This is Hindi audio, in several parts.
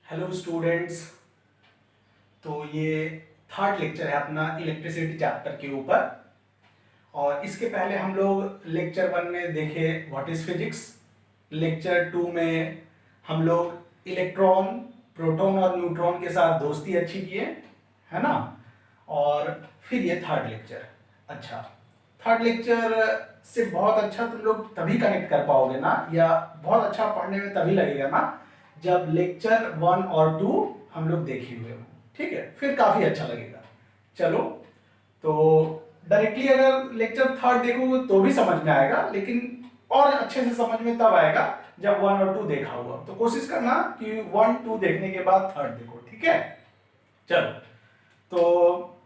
Hello students. तो ये थर्ड लेक्चर है अपना इलेक्ट्रिसिटी चैप्टर के ऊपर। और इसके पहले हम लोग लेक्चर 1 में देखे व्हाट इज फिजिक्स। लेक्चर 2 में हम लोग इलेक्ट्रॉन, प्रोटॉन और न्यूट्रॉन के साथ दोस्ती अच्छी किए, है ना। और फिर ये थर्ड लेक्चर। अच्छा, थर्ड लेक्चर से बहुत अच्छा तुम लोग तभी कनेक्ट कर पाओगे ना, या बहुत अच्छा पढ़ने में तभी लगेगा ना जब लेक्चर 1 और 2 हम लोग देखे हुए हो। ठीक है, फिर काफी अच्छा लगेगा। चलो, तो डायरेक्टली अगर लेक्चर थर्ड देखोगे तो भी समझ में आएगा, लेकिन और अच्छे से समझ में तब आएगा जब 1 और 2 देखा हुआ। तो कोशिश करना कि 1 2 देखने के बाद थर्ड देखो, ठीक है। चलो, तो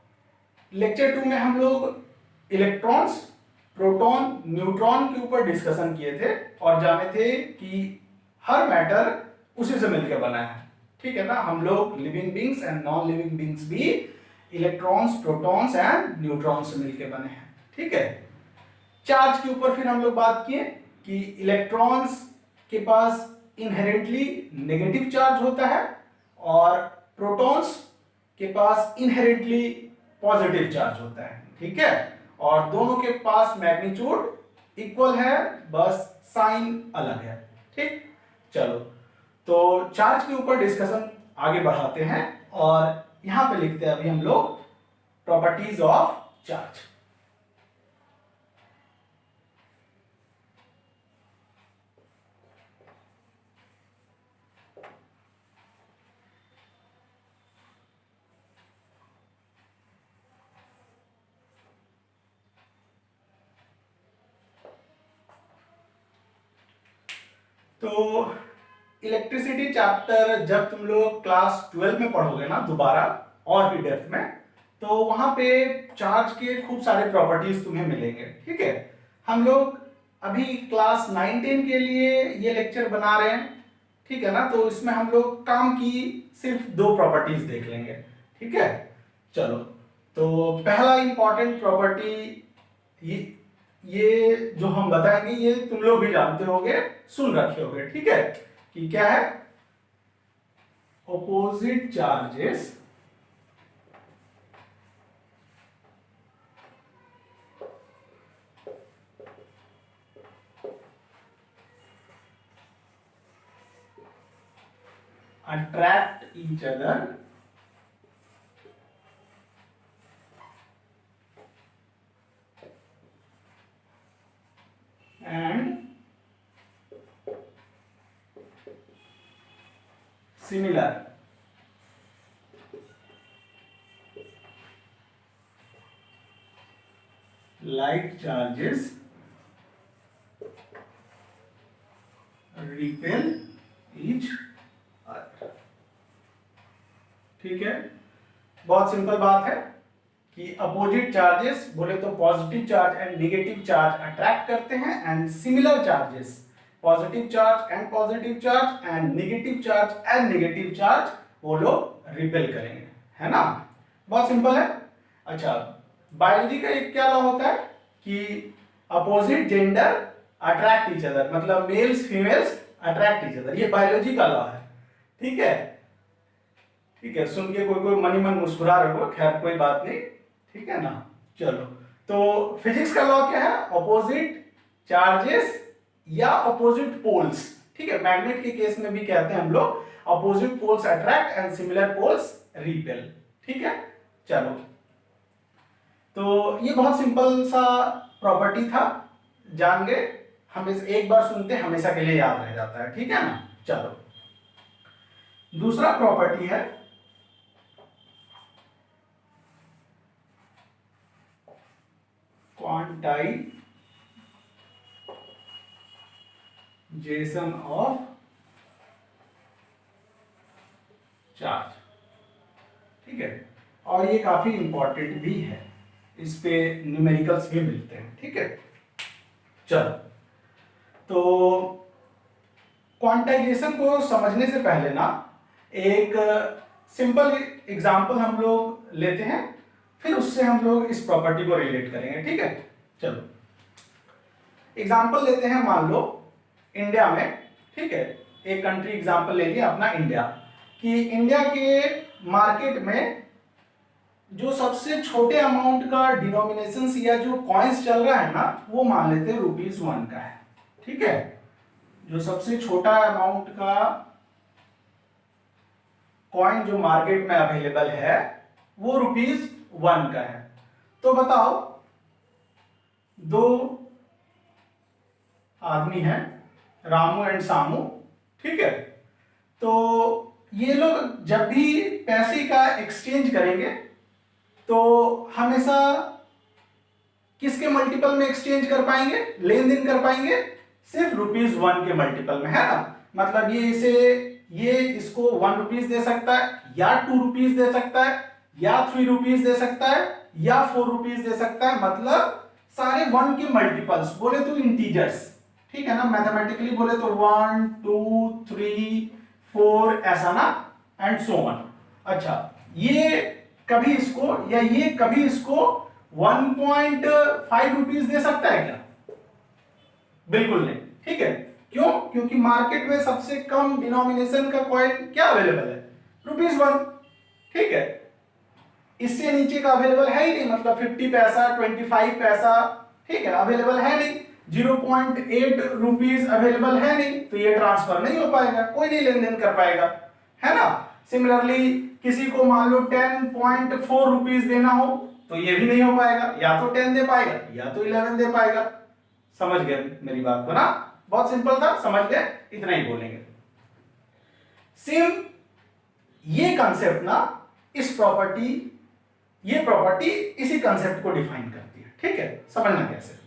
लेक्चर 2 में हम लोग इलेक्ट्रॉन्स, प्रोटॉन, न्यूट्रॉन के ऊपर डिस्कशन किए थे और जाने थे कि हर मैटर उसी से मिलकर बना है। ठीक है ना, हम लोग living beings and non living beings भी इलेक्ट्रॉन्स, प्रोटॉन्स एंड न्यूट्रॉन्स से मिलकर बने हैं। ठीक है। चार्ज के ऊपर फिर हम लोग बात किए कि इलेक्ट्रॉन्स के पास इनहेरेंटली नेगेटिव चार्ज होता है और प्रोटॉन्स के पास इनहेरेंटली पॉजिटिव चार्ज होता है। ठीक है, और दोनों के पास मैग्नीट्यूड इक्वल है, बस साइन अलग है। ठीक, चलो, तो चार्ज के ऊपर डिस्कशन आगे बढ़ाते हैं और यहां पे लिखते हैं अभी हम लोग प्रॉपर्टीज ऑफ चार्ज। तो इलेक्ट्रिसिटी चैप्टर जब तुम लोग क्लास 12 में पढ़ोगे ना दोबारा और भी डेप्थ में, तो वहां पे चार्ज के खूब सारे प्रॉपर्टीज तुम्हें मिलेंगे। ठीक है, हम लोग अभी क्लास 9 10 के लिए ये लेक्चर बना रहे हैं। ठीक है ना, तो इसमें हम लोग काम की सिर्फ 2 प्रॉपर्टीज देख लेंगे। ठीक है, चलो, तो पहला इंपॉर्टेंट प्रॉपर्टी, ये ये जो हम बताएंगे ये तुम लोग भी जानते होगे, सुन रखे होगे। ठीक है, कि क्या है, opposite charges attract each other and similar like charges repel each other। ठीक है, बहुत सिंपल बात है कि अपोजिट चार्जेस बोले तो positive charge and negative charge attract करते हैं, and similar charges positive charge and positive charge and negative charge and negative charge वो लोग रिपेल करेंगे, है ना। बहुत सिंपल है। अच्छा, बायोलॉजी का एक क्या लॉ होता है कि opposite gender attract each other, मतलब males females attract each other, ये बायोलॉजी का लॉ है। ठीक है, ठीक है, सुन के कोई कोई मनी मन मुस्कुरा रहे हो, खैर कोई बात नहीं। ठीक है ना, चलो, तो फिजिक्स का लॉ क्या है, ऑपोजिट चार्जेस या ऑपोजिट पोल्स। ठीक है, मैग्नेट के केस में भी कहते हैं हम लोग opposite poles attract and similar poles repel. ठीक है, चलो, तो ये बहुत सिंपल सा प्रॉपर्टी था, जान गए। हम इस एक बार सुनते हमेशा के लिए याद रह जाता है। ठीक है ना, चलो, दूसरा प्रॉपर्टी है क्वांटाइजेशन ऑफ चार्ज। ठीक है, और ये काफी इंपॉर्टेंट भी है, इस पे न्यूमेरिकल्स भी मिलते हैं। ठीक है, चलो, तो क्वांटाइजेशन को समझने से पहले ना एक सिंपल एग्जांपल हम लोग लेते हैं, फिर उससे हम लोग इस प्रॉपर्टी को रिलेट करेंगे। ठीक है, चलो, एग्जांपल लेते हैं, मान लो इंडिया में। ठीक है, एक कंट्री एग्जांपल ले लिया अपना इंडिया, कि इंडिया के मार्केट में जो सबसे छोटे अमाउंट का डिनोमिनेशन या जो कॉइन्स चल रहा है ना, वो मान लेते हैं ₹1 का है। ठीक है, जो सबसे छोटा अमाउंट का कॉइन जो मार्केट में अवेलेबल है वो ₹1 का है। तो बताओ, दो आदमी हैं, रामू एंड सामू, ठीक है, तो ये लोग जब भी पैसे का एक्सचेंज करेंगे तो हमेशा किसके मल्टीपल में एक्सचेंज कर पाएंगे, लेन देन कर पाएंगे? सिर्फ ₹1 के मल्टीपल में, है ना। मतलब ये इसको ₹1 दे सकता है, या ₹2 दे सकता है, या ₹3 दे सकता है, या ₹4 दे सकता है। मतलब सारे 1 के मल्टीपल्स, बोले तो इंटीजर्स, ठीक है ना, मैथमेटिकली बोले तो 1 2 3 4 ऐसा ना, एंड सो ऑन। अच्छा, ये कभी इसको या ये कभी इसको ₹1.5 दे सकता है क्या? बिल्कुल नहीं। ठीक है, क्यों? क्योंकि मार्केट में सबसे कम डिनोमिनेशन का कॉइन क्या अवेलेबल है? ₹1। ठीक है, इससे नीचे का अवेलेबल है ही नहीं, मतलब 50 पैसा 25 पैसा, ठीक है, अवेलेबल है नहीं। ₹0.8 अवेलेबल है नहीं, तो ये ट्रांसफर नहीं हो पाएगा, कोई नहीं लेन देन कर पाएगा, है ना। सिमिलरली किसी को मान लो ₹10.4 देना हो तो ये भी नहीं हो पाएगा, या तो 10 दे पाएगा या तो 11 दे पाएगा। समझ गए मेरी बात को ना? बहुत सिंपल था, समझ गए, इतना ही बोलेंगे। सेम ये कंसेप्ट ना, ये प्रॉपर्टी इसी कंसेप्ट को डिफाइन करती है। ठीक है, समझना कैसे।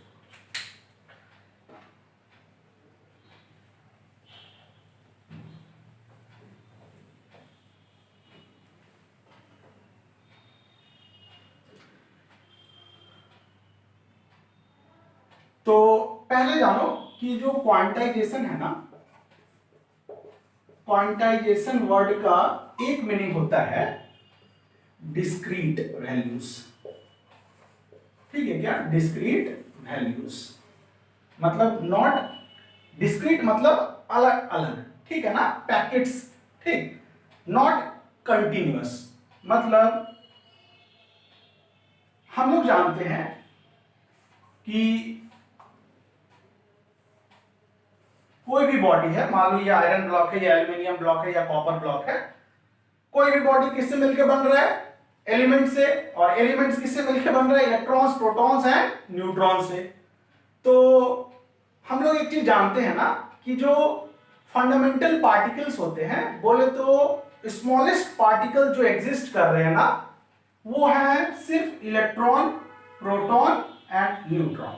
तो पहले जानो कि जो क्वांटाइजेशन है ना, क्वांटाइजेशन वर्ड का एक मीनिंग होता है डिस्क्रीट वैल्यूज। ठीक है क्या? डिस्क्रीट वैल्यूज मतलब नॉट डिस्क्रीट, मतलब अलग अलग, ठीक है ना, पैकेट्स, ठीक। नॉट कंटिन्यूअस, मतलब हम लोग जानते हैं कि कोई भी बॉडी है, मान लो ये आयरन ब्लॉक है, या एल्यूमिनियम ब्लॉक है, या कॉपर ब्लॉक है, कोई भी बॉडी किससे मिलकर बन रहा है? एलिमेंट से। और एलिमेंट्स किससे मिलकर बन रहा है? इलेक्ट्रॉन्स, प्रोटॉन्स एंड न्यूट्रॉन से। तो हम लोग एक चीज जानते हैं ना कि जो फंडामेंटल पार्टिकल्स होते हैं, बोले तो स्मॉलेस्ट पार्टिकल जो एग्जिस्ट कर रहे हैं ना, वो है सिर्फ इलेक्ट्रॉन, प्रोटॉन एंड न्यूट्रॉन,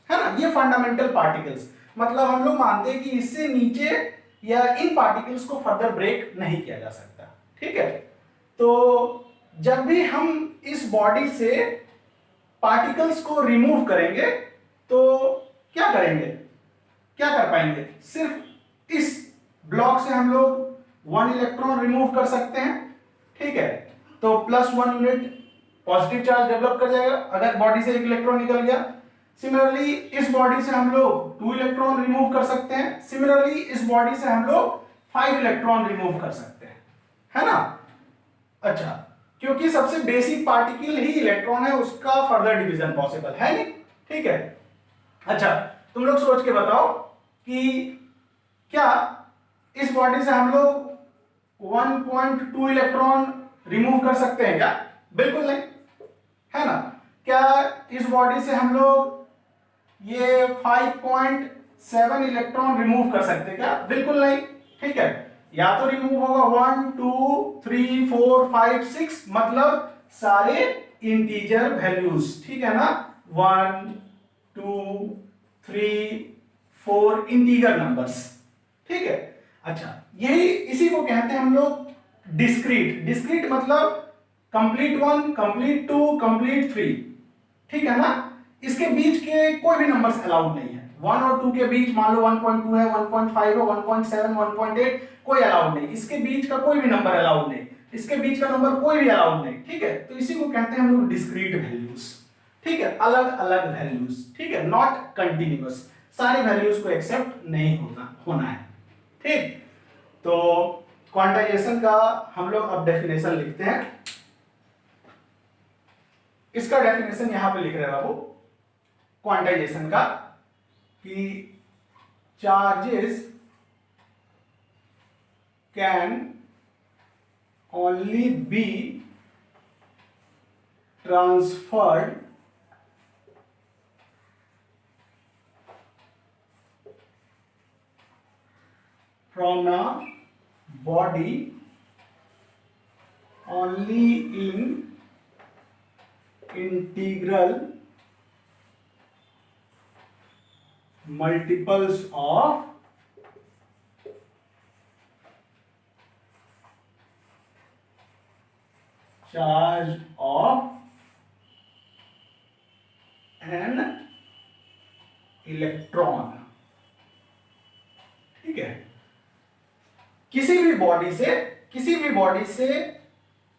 है ना। ये फंडामेंटल पार्टिकल्स, मतलब हम लोग मानते हैं कि इससे नीचे या इन पार्टिकल्स को फर्दर ब्रेक नहीं किया जा सकता। ठीक है, तो जब भी हम इस बॉडी से पार्टिकल्स को रिमूव करेंगे तो क्या करेंगे, क्या कर पाएंगे? सिर्फ इस ब्लॉक से हम लोग 1 इलेक्ट्रॉन रिमूव कर सकते हैं। ठीक है, तो +1 यूनिट पॉजिटिव चार्ज डेवलप कर जाएगा अगर बॉडी से 1 इलेक्ट्रॉन निकल गया। सिमिलरली इस बॉडी से हम लोग 2 इलेक्ट्रॉन रिमूव कर सकते हैं। सिमिलरली इस बॉडी से हम लोग 5 इलेक्ट्रॉन रिमूव कर सकते हैं, है ना। अच्छा, क्योंकि सबसे बेसिक पार्टिकल ही इलेक्ट्रॉन है, उसका फर्दर डिवीजन पॉसिबल है नहीं। ठीक है, अच्छा तुम लोग सोच के बताओ कि क्या इस बॉडी से हम लोग 1.2 इलेक्ट्रॉन रिमूव कर सकते हैं क्या? बिल्कुल नहीं, है ना। क्या इस बॉडी से हम लोग ये 5.7 इलेक्ट्रॉन रिमूव कर सकते हैं क्या? बिल्कुल नहीं। ठीक है, या तो रिमूव होगा 1 2 3 4 5 6, मतलब सारे इंटीजर वैल्यूज, ठीक है ना, 1 2 3 4 इंटीजर नंबर्स। ठीक है, अच्छा यही इसी को कहते हैं हम लोग डिस्क्रीट। डिस्क्रीट मतलब कंप्लीट 1, कंप्लीट 2, कंप्लीट 3, ठीक है ना। इसके बीच के कोई भी नंबर्स अलाउड नहीं है। 1 और 2 के बीच मान लो 1.2 है, 1.5 है, 1.7, 1.8, कोई अलाउड नहीं। इसके बीच का कोई भी नंबर अलाउड नहीं, इसके बीच का नंबर कोई भी अलाउड नहीं। ठीक है, तो इसी को कहते हैं हम लोग डिस्क्रीट वैल्यूज। ठीक है, अलग अलग वैल्यूज, ठीक है, नॉट कंटिन्यूअस, सारे वैल्यूज को एक्सेप्ट नहीं होना है। ठीक, तो क्वांटाइजेशन का हम लोग अब डेफिनेशन लिखते हैं। इसका डेफिनेशन यहां पे लिख रहे हैं बाबू, क्वांटाइजेशन का, कि charges can only be transferred from a body only in integral multiples of charge of an electron। ठीक है, किसी भी बॉडी से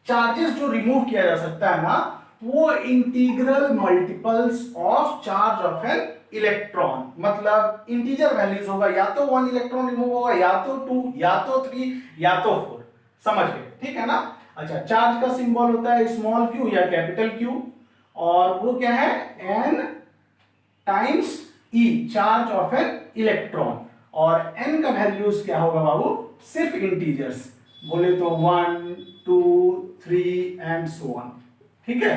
चार्जेस जो रिमूव किया जा सकता है ना, वो integral multiples of charge of an electron, मतलब इंटीजर वैल्यूज होगा, या तो 1 इलेक्ट्रॉन रिमूव होगा, या तो 2, या तो 3, या तो 4। समझ गए? ठीक है ना। अच्छा, चार्ज का सिंबल होता है स्मॉल क्यू या कैपिटल क्यू, और वो क्या है, N times E, charge of an electron. और एन का वैल्यूज क्या होगा बाबू, सिर्फ इंटीजर्स, बोले तो 1, 2, 3 एंड सो ऑन। ठीक है।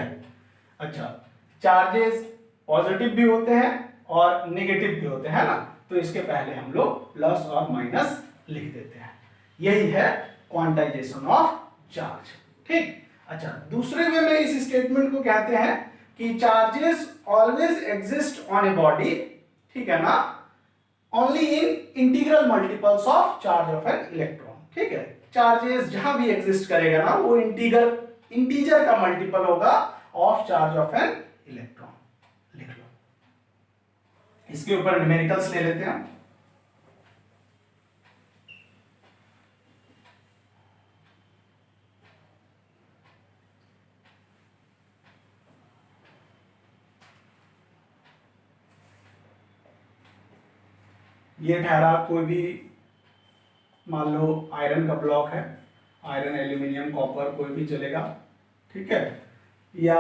अच्छा, चार्जेस पॉजिटिव भी होते हैं और नेगेटिव भी होते हैं ना, तो इसके पहले हम लोग प्लस और माइनस लिख देते हैं। यही है क्वांटाइजेशन ऑफ चार्ज। ठीक। अच्छा, दूसरे वे में इस स्टेटमेंट को कहते हैं कि charges always exist on a body, ठीक है ना, only in integral multiples of charge of an electron. ठीक है, चार्जेस जहां भी एग्जिस्ट करेगा ना, वो इंटीजर का मल्टीपल होगा of charge of an electron. लिख लो। इसके ऊपर न्यूमेरिकल्स ले लेते हैं। ये ठहरा कोई भी, मान लो आयरन का ब्लॉक है, आयरन, एल्यूमिनियम, कॉपर, कोई भी चलेगा। ठीक है, या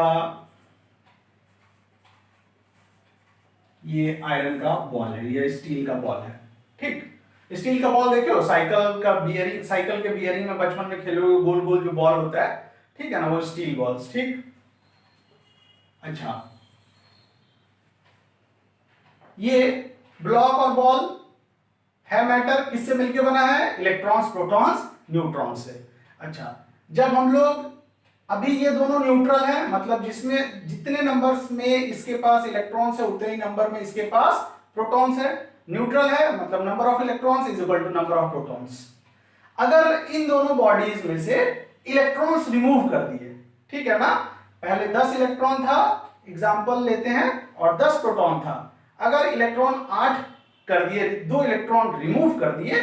ये आयरन का बॉल है, ये स्टील का बॉल है। ठीक, स्टील का बॉल देखो, साइकिल का बियरिंग, साइकिल के बियरिंग में बचपन में खेले हुए गोल गोल जो बॉल होता है, ठीक है ना, वो स्टील बॉल्स। ठीक। अच्छा, ये ब्लॉक और बॉल है मैटर, किससे मिलकर बना है, इलेक्ट्रॉन्स, प्रोटॉन्स, न्यूट्रॉन से। अच्छा, जब हम लोग, अभी ये दोनों न्यूट्रल है, मतलब जिसमें जितने नंबर्स में इसके पास इलेक्ट्रॉन्स है, उतने ही नंबर में इसके पास प्रोटॉन्स है। न्यूट्रल है मतलब number of electrons is equal to number of protons. अगर इन दोनों बॉडीज में से इलेक्ट्रॉन्स रिमूव कर दिए, ठीक है ना, पहले 10 इलेक्ट्रॉन था, एग्जांपल लेते हैं, और 10 प्रोटॉन था। अगर इलेक्ट्रॉन 8 कर दिए, 2 इलेक्ट्रॉन रिमूव कर दिए,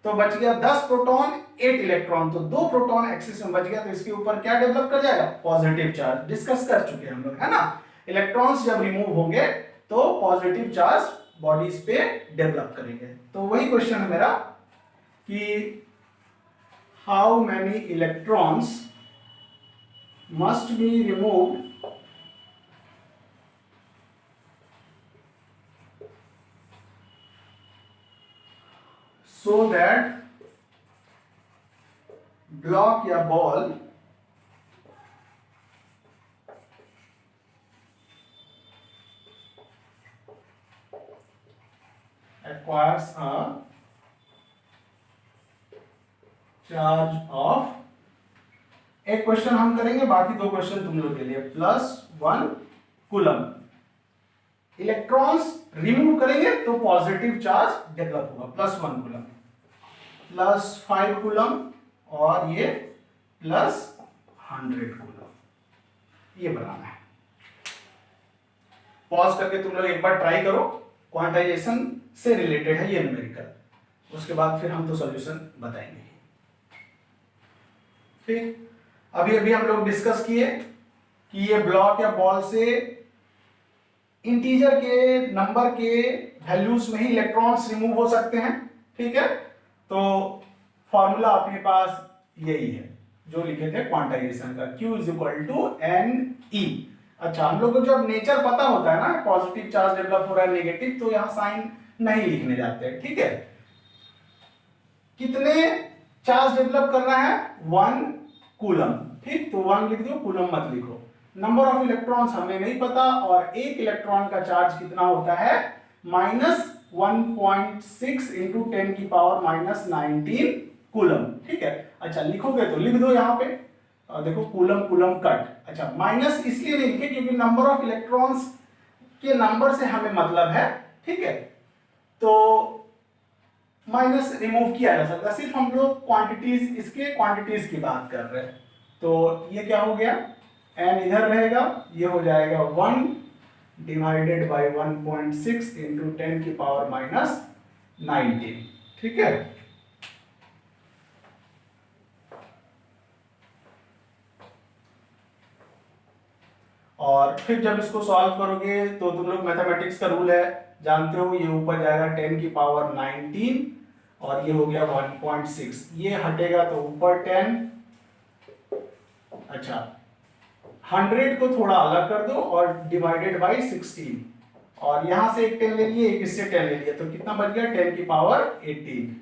तो बच गया 10 प्रोटॉन 8 इलेक्ट्रॉन, तो 2 प्रोटॉन एक्सिस में बच गया, तो इसके ऊपर क्या डेवलप कर जाएगा, पॉजिटिव चार्ज। डिस्कस कर चुके हैं हम लोग, है ना। इलेक्ट्रॉन्स जब रिमूव होंगे तो पॉजिटिव चार्ज बॉडीज पे डेवलप करेंगे। तो वही क्वेश्चन है मेरा कि how many electrons must be removed so that block या ball acquires a charge of, एक क्वेश्चन हम करेंगे, बाकी 2 क्वेश्चन तुम लोग के लिए। +1 कूलम, इलेक्ट्रॉन्स रिमूव करेंगे तो पॉजिटिव चार्ज डेवलप होगा, +1 कूलम, +5 कूलम, और ये +100 कूलम, ये बनाना है। पॉज करके तुम लोग एक बार ट्राई करो, क्वांटाइजेशन से रिलेटेड है ये न्यूमेरिकल, उसके बाद फिर हम तो सॉल्यूशन बताएंगे। ठीक, अभी अभी हम लोग डिस्कस किए कि ये ब्लॉक या बॉल से इंटीजर के नंबर के वैल्यूज में ही इलेक्ट्रॉन्स रिमूव हो सकते हैं। ठीक है, तो फॉर्मूला अपने पास यही है जो लिखे थे क्वांटाइजेशन का, Q is equal to NE। अच्छा, हम लोग को जब नेचर पता होता है ना, पॉजिटिव चार्ज डेवलप हो रहा है नेगेटिव, तो यहाँ साइन नहीं लिखने जाते हैं, ठीक है। कितने चार्ज डेवलप करना है? 1 कूलम, ठीक, तो 1 लिख दो, कूलम मत लिखो। नंबर ऑफ इलेक्ट्रॉन्स हमें नहीं पता, और एक इलेक्ट्रॉन का चार्ज कितना होता है? -1.6 इंटू 10 की पावर -19 कूलम, ठीक है। अच्छा, लिखोगे तो लिख दो यहाँ पे, देखो कूलम कूलम कट। अच्छा, माइनस इसलिए नहीं लिखे क्योंकि नंबर ऑफ इलेक्ट्रॉन्स के नंबर से हमें मतलब है, ठीक है, तो माइनस रिमूव किया जा सकता है, सिर्फ हम लोग क्वांटिटीज, इसके क्वांटिटीज की बात कर रहे हैं। तो ये क्या हो गया? n इधर रहेगा, ये हो जाएगा 1 डिवाइडेड बाय 1.6 इंटू 10 की पावर -19, ठीक है। और फिर जब इसको सॉल्व करोगे तो तुम लोग मैथमेटिक्स का रूल है जानते हो, ये ऊपर जाएगा 10 की पावर 19 और ये हो गया 1.6, ये हटेगा तो ऊपर 10। अच्छा, 100 को थोड़ा अलग कर दो और डिवाइडेड बाय 16, और यहां से एक 10 ले लिए, एक इससे 10 ले लिया, तो कितना बच गया? 10 की पावर 18।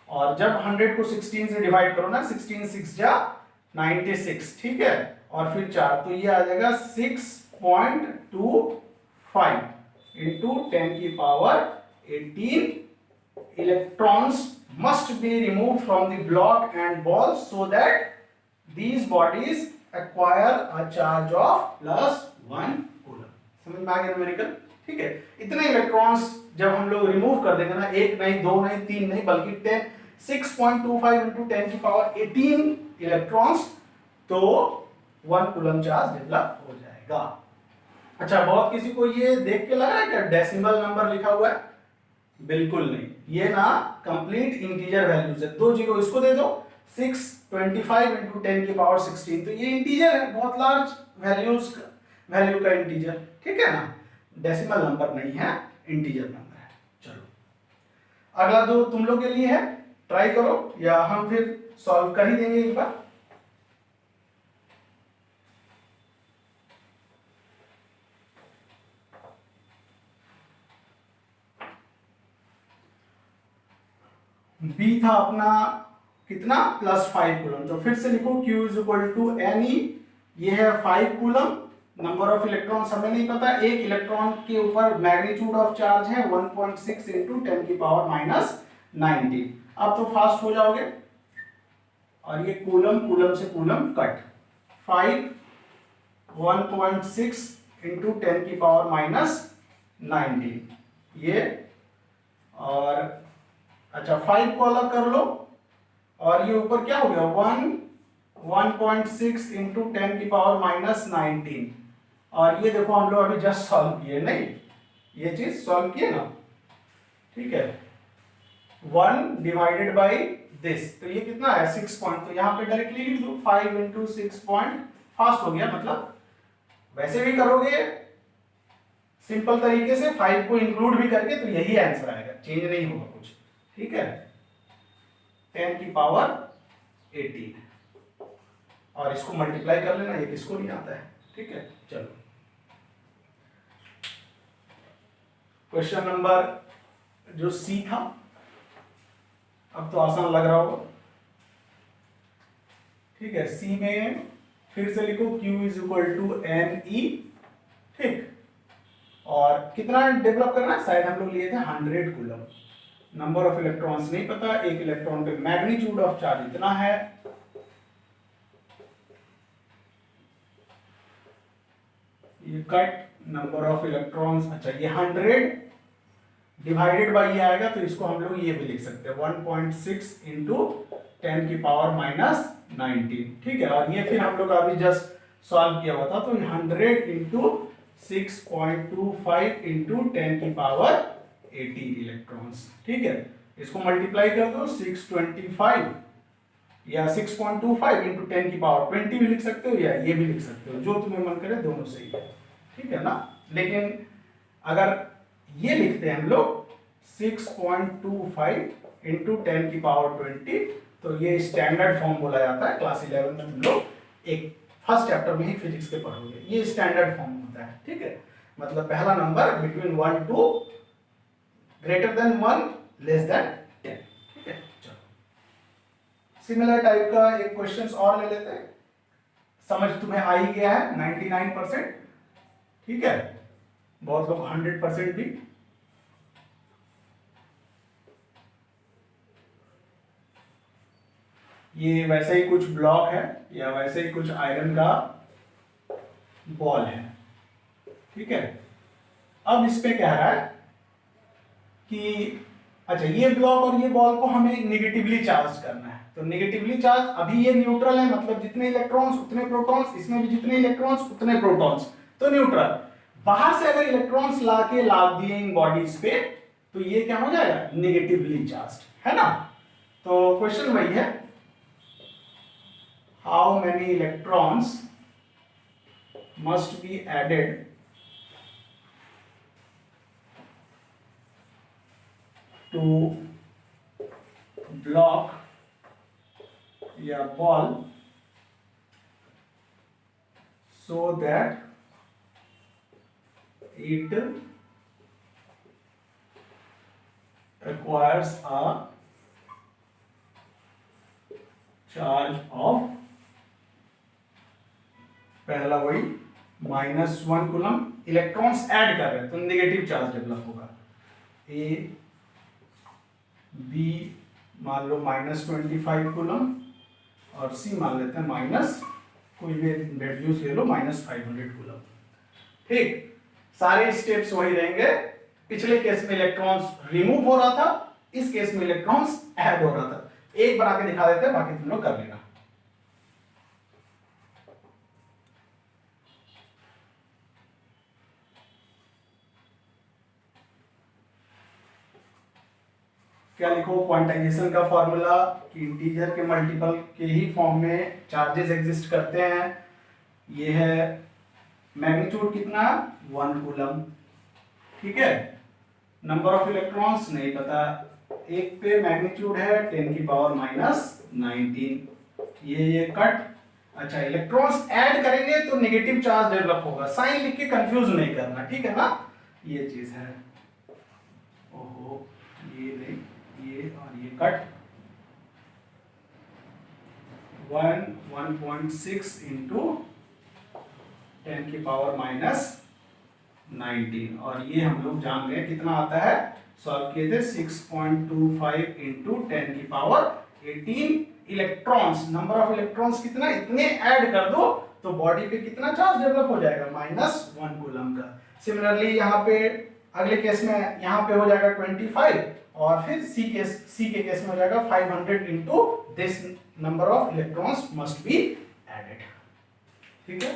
और जब 100 को 16 से डिवाइड करो ना, 16 6 जा 96, ठीक है, और फिर 4, तो ये आ जाएगा 6.25 इंटू 10 की power 18 electrons must be removed from the block and ball so that these bodies acquire a charge of +1 coulomb. समझ में आ गया न्यूमेरिकल, ठीक है। इतने इलेक्ट्रॉन्स जब हम लोग रिमूव कर देंगे ना, एक नहीं, दो नहीं, तीन नहीं, बल्कि 6.25 इंटू 10 की पावर 18 इलेक्ट्रॉन्स, तो 1 कूलम चार्ज डेवलप हो जाएगा। अच्छा, बहुत किसी को ये देख के लग रहा है क्या डेसिमल नंबर लिखा हुआ है? बिल्कुल नहीं, ये ना कंप्लीट इंटीजर वैल्यूज है। 2 जीरो इसको दे दो, 625 इंटू 10 की पावर 16, तो ये इंटीजर है, बहुत लार्ज वैल्यू का इंटीजर, ठीक है ना, डेसिमल नंबर नहीं है, इंटीजर नंबर है। चलो, अगला जो तुम लोग के लिए है, ट्राई करो, या हम फिर सॉल्व कर ही देंगे एक बार। बी था अपना कितना? +5 कूलम, तो फिर से लिखो Q is equal to NE, ये है 5 कूलम। नंबर ऑफ इलेक्ट्रॉन्स हमें नहीं पता, एक इलेक्ट्रॉन के ऊपर मैग्नीट्यूड ऑफ चार्ज है 1.6 इंटू 10 की पावर -19। अब तो फास्ट हो जाओगे, और ये कूलम कूलम से कूलम कट, 5 1.6 इंटू 10 की पावर -19, ये, और अच्छा 5 को अलग कर लो, और ये ऊपर क्या हो गया? 1.6 इंटू 10 की पावर -19, और ये देखो हम लोग अभी जस्ट सॉल्व किए, नहीं ये चीज सॉल्व किए ना, ठीक है। 1 डिवाइडेड बाई दिस, तो ये कितना है? 6 पॉइंट, तो यहाँ पे डायरेक्टली लिख दो 5 इंटू 6 पॉइंट, फास्ट हो गया। मतलब वैसे भी करोगे सिंपल तरीके से 5 को इंक्लूड भी करके, तो यही आंसर आएगा, चेंज नहीं होगा कुछ, ठीक है। 10 की पावर 18, और इसको मल्टीप्लाई कर लेना, ये किसको नहीं आता है, ठीक है। चलो, क्वेश्चन नंबर जो सी था, अब तो आसान लग रहा होगा, ठीक है। सी में फिर से लिखो Q is equal to NE, ठीक, और कितना डेवलप करना है? शायद हम लोग लिए थे 100 कूलम। नंबर ऑफ इलेक्ट्रॉन्स नहीं पता, एक इलेक्ट्रॉन पे मैग्नीट्यूड ऑफ चार्ज इतना है, ये कट नंबर ऑफ इलेक्ट्रॉन्स। अच्छा, ये 100 डिवाइडेड बाई ये आएगा, तो इसको हम लोग ये भी लिख सकते हैं 1.6 इंटू 10 की पावर -19, ठीक है। और ये फिर हम लोग अभी जस्ट सॉल्व किया हुआ था, तो 100 इंटू 6.25 इंटू 10 की पावर 18 इलेक्ट्रॉन्स, ठीक है। इसको मल्टीप्लाई कर दो, 625 या 6.25 इंटू 10 की पावर 20 भी लिख सकते हो, या ये भी लिख सकते हो, जो तुम्हें मन करे, दोनों सही है, ठीक है ना। लेकिन अगर ये लिखते हैं हम लोग 6.25 इंटू 10 की पावर 20, तो ये स्टैंडर्ड फॉर्म बोला जाता है। क्लास 11 में तुम लोग एक फर्स्ट चैप्टर में ही फिजिक्स के पढ़ोगे, ये स्टैंडर्ड फॉर्म होता है, ठीक है। मतलब पहला number between 1 to greater than 1 less than 10, ठीक है। चलो सिमिलर टाइप का एक क्वेश्चंस और ले लेते हैं। समझ तुम्हें आ ही गया है 99%, ठीक है। बहुत लोग 100% भी। ये वैसे ही कुछ ब्लॉक है या वैसे ही कुछ आयरन का बॉल है, ठीक है। अब इस पे कह रहा है कि अच्छा ये ब्लॉक और ये बॉल को हमें नेगेटिवली चार्ज करना है। तो नेगेटिवली चार्ज, अभी ये न्यूट्रल है, मतलब जितने इलेक्ट्रॉन्स उतने प्रोटॉन्स, इसमें भी जितने इलेक्ट्रॉन्स उतने प्रोटॉन्स, तो न्यूट्रल। बाहर से अगर इलेक्ट्रॉन्स लाके लाद दिए इन बॉडीज पे तो ये क्या हो जाएगा, नेगेटिवली चार्ज, है ना। तो क्वेश्चन वही है, how many electrons must be added to block या ball so that it acquires a charge of, पहला वही -1 कूलम, इलेक्ट्रॉन्स ऐड कर रहे हैं तो नेगेटिव चार्ज डेवलप होगा। ए बी मान लो -25 कूलम और सी मान लेते हैं माइनस, कोई भी वैल्यूज ले लो, -500 कूलम, ठीक। सारे स्टेप्स वही रहेंगे। पिछले केस में इलेक्ट्रॉन्स रिमूव हो रहा था, इस केस में इलेक्ट्रॉन्स ऐड हो रहा था। एक बना के दिखा देते हैं, बाकी तुम लोग कर लेना। क्या लिखो, क्वांटाइजेशन का फॉर्मूला कि इंटीजर के मल्टीपल के ही फॉर्म में चार्जेस एग्जिस्ट करते हैं। ये है मैग्नीट्यूड कितना, 1 कूलम, ठीक है। नंबर ऑफ इलेक्ट्रॉन्स नहीं पता, एक पे मैग्नीट्यूड है 10 की पावर -19। ये कट। अच्छा इलेक्ट्रॉन्स ऐड करेंगे तो नेगेटिव चार्ज डेवलप होगा, साइन लिख के कंफ्यूज नहीं करना, ठीक है ना। ये चीज है, ओहो ये नहीं, ये और ये कट। 1.6 इंटू 10 की पावर -19, और ये हम लोग जान गए कितना आता है, सॉल्व किए थे 6.25 इंटू 10 की power 18 electrons. Number of electrons कितना, इतने ऐड कर दो तो बॉडी पे कितना चार्ज डेवलप हो जाएगा, -1 कूलम का। सिमिलरली यहाँ पे अगले केस में यहाँ पे हो जाएगा 25, और फिर सी के केस में हो जाएगा 500 into this number of electrons must be added, ठीक है।